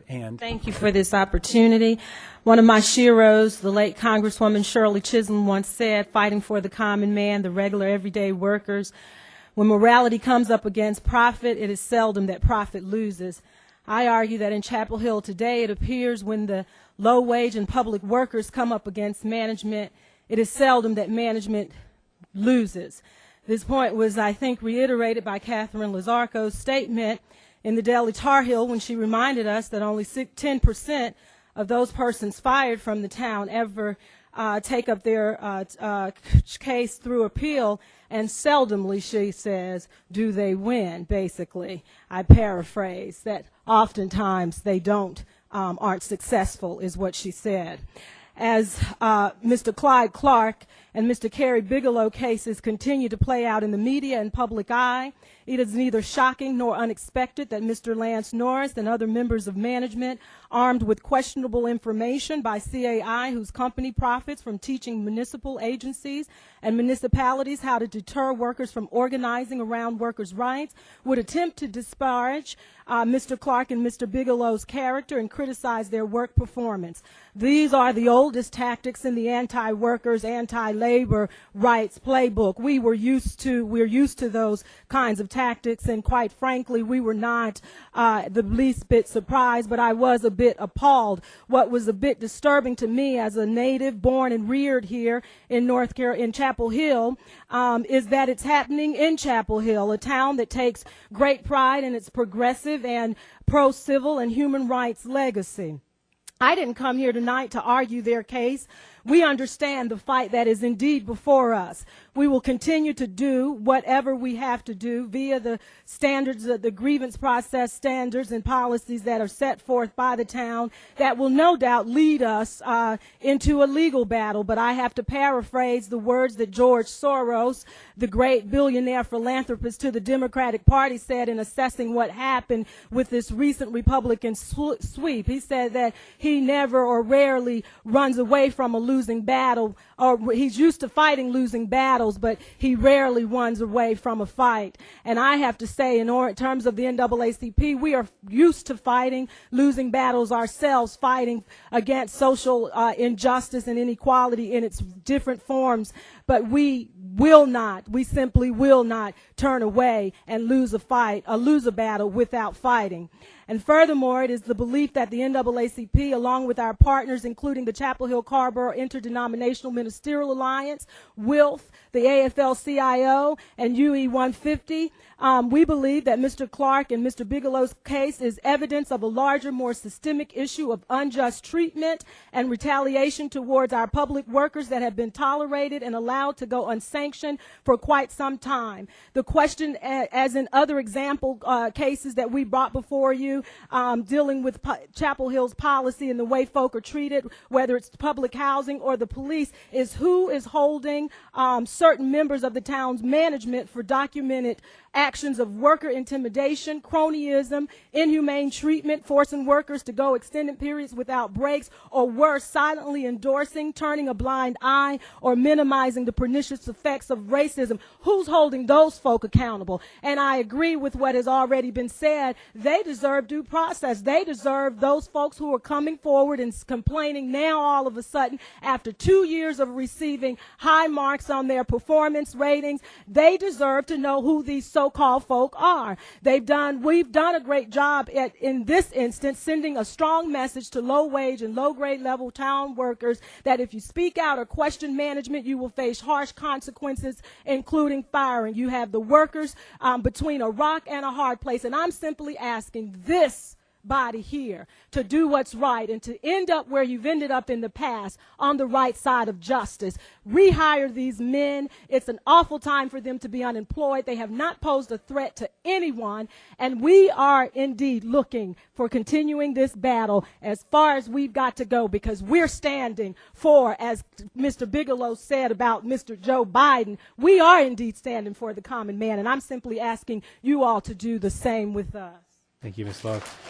And Thank you for this opportunity. One of my sheroes, the late Congresswoman Shirley Chisholm, once said, fighting for the common man, the regular everyday workers, when morality comes up against profit, it is seldom that profit loses. I argue that in Chapel Hill today, it appears when the low-wage and public workers come up against management, it is seldom that management loses. This point was, I think, reiterated by Catherine Lazarco's statement in the Daily Tar Heel when she reminded us that only 10% of those persons fired from the town ever take up their case through appeal, and seldomly, she says, do they win, basically. I paraphrase that oftentimes they aren't successful, is what she said. As Mr. Clyde Clark and Mr. Kerry Bigelow cases continue to play out in the media and public eye, it is neither shocking nor unexpected that Mr. Lance Norris and other members of management, armed with questionable information by CAI, whose company profits from teaching municipal agencies and municipalities how to deter workers from organizing around workers' rights, would attempt to disparage Mr. Clark and Mr. Bigelow's character and criticize their work performance. These are the oldest tactics in the anti-workers, anti-labor rights playbook. We're used to those kinds of tactics, and quite frankly, we were not the least bit surprised, but I was a bit appalled. What was a bit disturbing to me as a native born and reared here in Chapel Hill is that it's happening in Chapel Hill, a town that takes great pride in its progressive and pro-civil and human rights legacy. I didn't come here tonight to argue their case. We understand the fight that is indeed before us. We will continue to do whatever we have to do via the standards, the grievance process standards and policies that are set forth by the town that will no doubt lead us into a legal battle. But I have to paraphrase the words that George Soros, the great billionaire philanthropist to the Democratic Party, said in assessing what happened with this recent Republican sweep. He said that he never or rarely runs away from a losing battle, or he's used to fighting losing battles, but he rarely runs away from a fight. And I have to say, in terms of the NAACP, we are used to fighting losing battles ourselves, fighting against social injustice and inequality in its different forms. But we simply will not turn away and lose a battle without fighting. And furthermore, it is the belief that the NAACP, along with our partners, including the Chapel Hill Carrboro Interdenominational Ministerial Alliance, WILF, the AFL-CIO, and UE 150, we believe that Mr. Clark and Mr. Bigelow's case is evidence of a larger, more systemic issue of unjust treatment and retaliation towards our public workers that have been tolerated and allowed to go unsanctioned for quite some time. The question, as in other example cases that we brought before you, dealing with Chapel Hill's policy and the way folk are treated, whether it's public housing or the police, is who is holding certain members of the town's management for documented actions of worker intimidation, cronyism, inhumane treatment, forcing workers to go extended periods without breaks, or worse, silently endorsing, turning a blind eye, or minimizing the pernicious effects of racism. Who's holding those folk accountable? And I agree with what has already been said. They deserve due process. They deserve those folks who are coming forward and complaining now all of a sudden after 2 years of receiving high marks on their performance ratings. They deserve to know who these so-called folk are. We've done a great job in this instance, sending a strong message to low-wage and low-grade level town workers that if you speak out or question management, you will face harsh consequences, including firing. You have the workers between a rock and a hard place, and I'm simply asking this body here to do what's right and to end up where you've ended up in the past, on the right side of justice. Rehire these men. It's an awful time for them to be unemployed. They have not posed a threat to anyone, and we are indeed looking for continuing this battle as far as we've got to go, because we're standing for, as Mr. Bigelow said about Mr. Joe Biden, we are indeed standing for the common man, and I'm simply asking you all to do the same with us. Thank you, Ms. Love.